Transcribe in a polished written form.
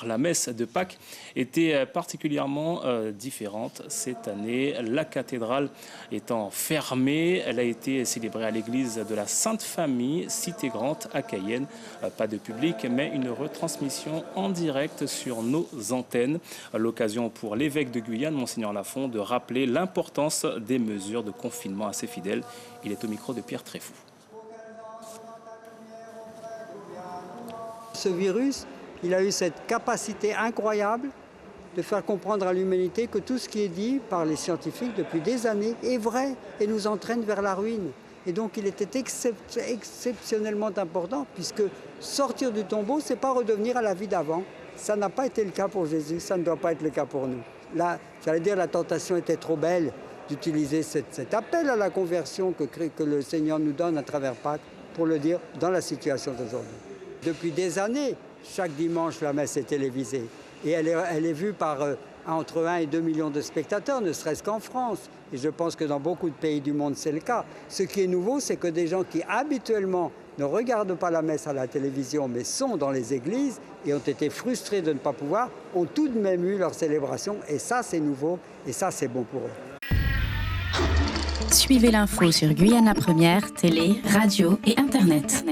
La messe de Pâques était particulièrement différente cette année. La cathédrale étant fermée, elle a été célébrée à l'église de la Sainte Famille, Cité Grande à Cayenne. Pas de public, mais une retransmission en direct sur nos antennes. L'occasion pour l'évêque de Guyane, Monseigneur Lafond, de rappeler l'importance des mesures de confinement à ses fidèles. Il est au micro de Pierre Tréfou. Ce virus, il a eu cette capacité incroyable de faire comprendre à l'humanité que tout ce qui est dit par les scientifiques depuis des années est vrai et nous entraîne vers la ruine. Et donc il était exceptionnellement important, puisque sortir du tombeau, ce n'est pas redevenir à la vie d'avant. Ça n'a pas été le cas pour Jésus, ça ne doit pas être le cas pour nous. Là, j'allais dire, la tentation était trop belle d'utiliser cet appel à la conversion que le Seigneur nous donne à travers Pâques pour le dire dans la situation d'aujourd'hui. Depuis des années, chaque dimanche, la messe est télévisée et elle est vue par entre 1 et 2 millions de spectateurs, ne serait-ce qu'en France. Et je pense que dans beaucoup de pays du monde, c'est le cas. Ce qui est nouveau, c'est que des gens qui habituellement ne regardent pas la messe à la télévision, mais sont dans les églises et ont été frustrés de ne pas pouvoir, ont tout de même eu leur célébration. Et ça, c'est nouveau et ça, c'est bon pour eux. Suivez l'info sur Guyane la Première, télé, radio et Internet.